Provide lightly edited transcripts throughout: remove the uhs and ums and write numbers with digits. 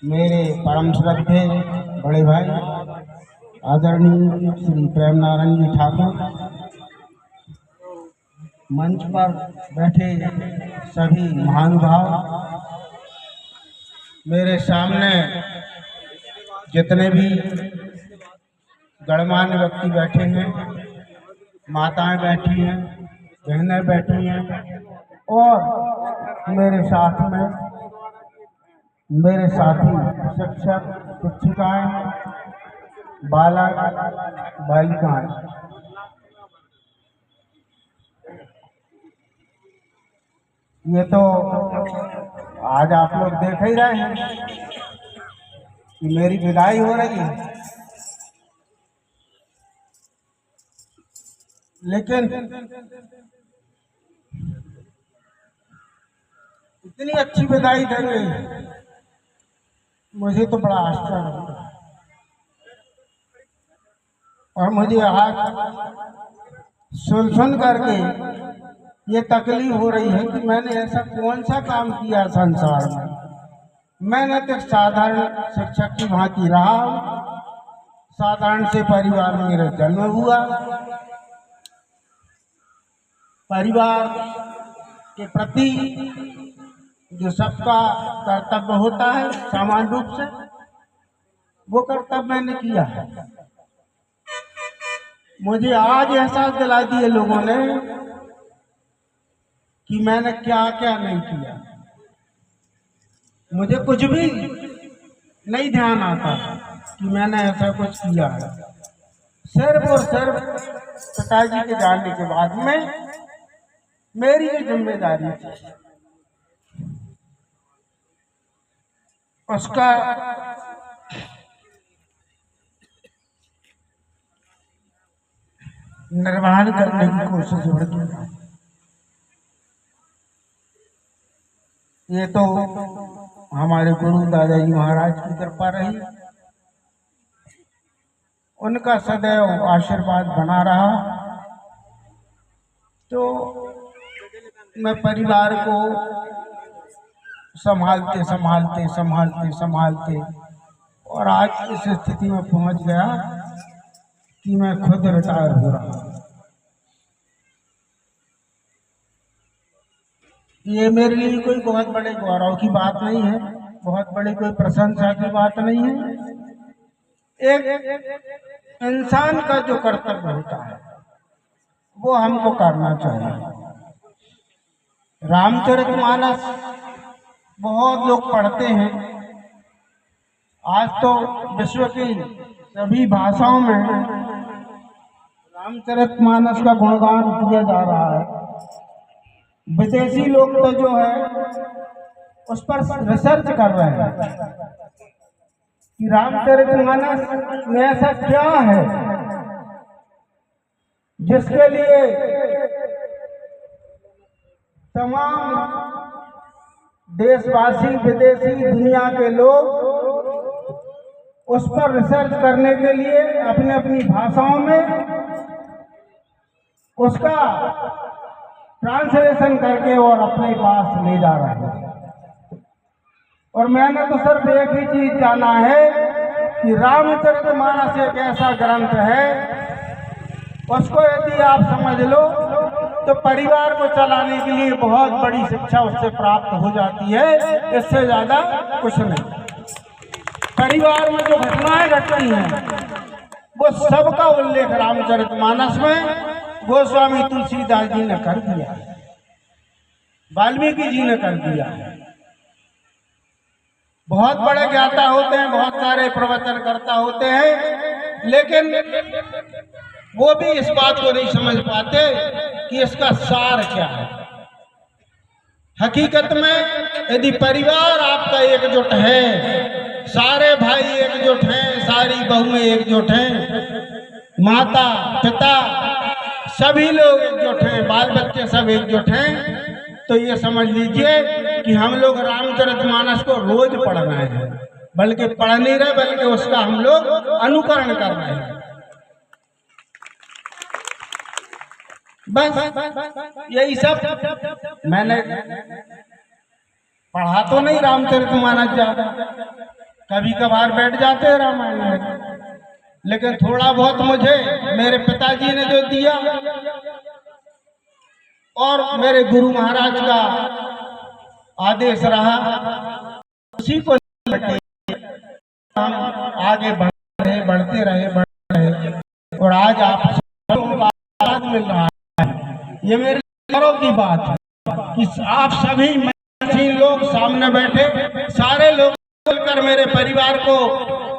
मेरे परम श्रद्धे बड़े भाई आदरणीय श्री प्रेम नारायण जी ठाकुर, मंच पर बैठे सभी महानुभाव, मेरे सामने जितने भी गणमान्य व्यक्ति बैठे हैं, माताएं बैठी हैं, बहनें बैठी हैं और मेरे साथ में मेरे साथी शिक्षक शिक्षिकाएं, बालक बालिकाएं, ये तो आज आप लोग देख ही रहे हैं कि मेरी विदाई हो रही है, लेकिन इतनी अच्छी विदाई दे गई, मुझे तो बड़ा आश्चर्य हुआ। और मुझे आज सुन करके ये तकलीफ हो रही है कि मैंने ऐसा कौन सा काम किया संसार में। मैंने तो साधारण शिक्षक की भांति रहा, साधारण से परिवार में मेरा जन्म हुआ, परिवार के प्रति जो सबका कर्तव्य होता है समान रूप से, वो कर्तव्य मैंने किया है। मुझे आज एहसास दिला दिए लोगों ने कि मैंने क्या क्या नहीं किया। मुझे कुछ भी नहीं ध्यान आता कि मैंने ऐसा कुछ किया है। सिर्फ और सिर्फ पिताजी के जाने के बाद में मेरी जो जिम्मेदारी थी उसका निर्वहन करने की कोशिश हो रही है। ये तो हमारे गुरु दादाजी महाराज की कृपा रही, उनका सदैव आशीर्वाद बना रहा। तो मैं परिवार को संभालते संभालते संभालते संभालते और आज इस स्थिति में पहुंच गया कि मैं खुद रिटायर हो रहा हूं। ये मेरे लिए कोई बहुत बड़े गौरव की बात नहीं है, बहुत बड़ी कोई प्रशंसा की बात नहीं है। एक इंसान का जो कर्तव्य होता है वो हमको करना चाहिए। रामचरितमानस बहुत लोग पढ़ते हैं, आज तो विश्व की सभी भाषाओं में रामचरितमानस का गुणगान किया जा रहा है। विदेशी लोग तो जो है उस पर रिसर्च कर रहे हैं कि रामचरितमानस में ऐसा क्या है जिसके लिए तमाम देशवासी, विदेशी, दुनिया के लोग उस पर रिसर्च करने के लिए अपनी अपनी भाषाओं में उसका ट्रांसलेशन करके और अपने पास ले जा रहे हैं। और मैंने तो सिर्फ एक ही चीज जाना है कि रामचरितमानस एक ऐसा ग्रंथ है, उसको यदि आप समझ लो तो परिवार को चलाने के लिए बहुत बड़ी शिक्षा उससे प्राप्त हो जाती है। इससे ज्यादा कुछ नहीं। परिवार में जो घटनाएं घटती हैं वो सबका उल्लेख रामचरितमानस में गोस्वामी तुलसीदास जी ने कर दिया, वाल्मीकि जी ने कर दिया। बहुत बड़े ज्ञाता होते हैं, बहुत सारे प्रवचनकर्ता होते हैं, लेकिन वो भी इस बात को नहीं समझ पाते कि इसका सार क्या है। हकीकत में यदि परिवार आपका एकजुट है, सारे भाई एकजुट हैं, सारी बहुएं एकजुट हैं, माता पिता सभी लोग एकजुट हैं, बाल बच्चे सब एकजुट हैं, तो ये समझ लीजिए कि हम लोग रामचरितमानस को रोज पढ़ रहे हैं, बल्कि पढ़ नहीं रहे, बल्कि उसका हम लोग अनुकरण कर रहे हैं। बस यही सब। मैंने पढ़ा तो नहीं रामचरितमानस ज्यादा, कभी कभार बैठ जाते हैं रामायण में, लेकिन थोड़ा बहुत मुझे मेरे पिताजी ने जो दिया और मेरे गुरु महाराज का आदेश रहा, उसी को हम आगे बढ़ते रहे और आज आप सबको आशीर्वाद मिल रहा है। ये मेरे गौरव की बात है कि आप सभी लोग सामने बैठे सारे लोग मिलकर मेरे परिवार को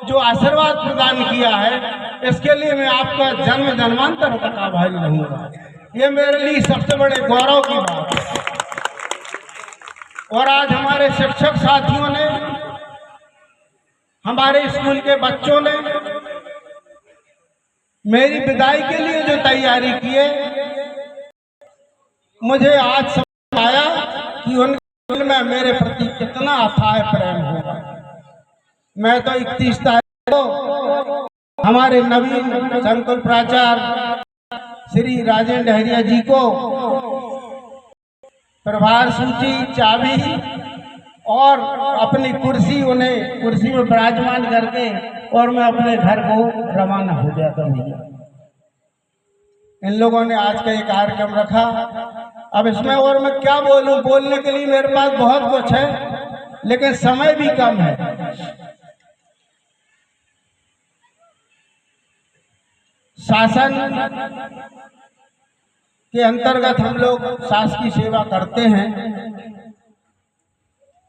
जो आशीर्वाद प्रदान किया है, इसके लिए मैं आपका जन्म जन्मांतर तक आभारी रहूंगा। ये मेरे लिए सबसे बड़े गौरव की बात है। और आज हमारे शिक्षक साथियों ने, हमारे स्कूल के बच्चों ने मेरी विदाई के लिए जो तैयारी की है, मुझे आज समझ आया कि उनके दिल में मेरे प्रति कितना अथाह प्रेम होगा। मैं तो 31 तारीख को हमारे नवीन संकुल प्राचार्य श्री राजेंद्र डहरिया जी को प्रभार सूची, चाबी और अपनी कुर्सी, उन्हें कुर्सी में विराजमान करके और मैं अपने घर को रवाना हो गया था। इन लोगों ने आज का ये कार्यक्रम रखा। अब इसमें और मैं क्या बोलूं, बोलने के लिए मेरे पास बहुत कुछ है, लेकिन समय भी कम है। शासन के अंतर्गत हम लोग शासकीय सेवा करते हैं।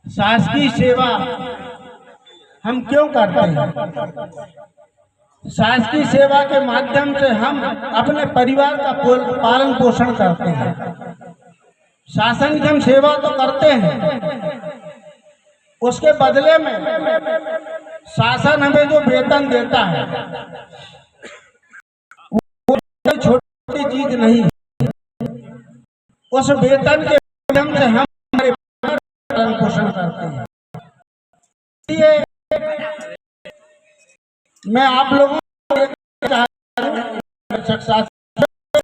शासकीय सेवा हम क्यों करते हैं? शासकीय सेवा के माध्यम से हम अपने परिवार का पालन पोषण करते हैं। शासन की हम सेवा तो करते हैं, उसके बदले में शासन हमें जो वेतन देता है वो छोटी चीज नहीं है। उस वेतन के माध्यम से हम हमारे पालन पोषण करते हैं। इसलिए मैं आप लोगों को शिक्षक साथी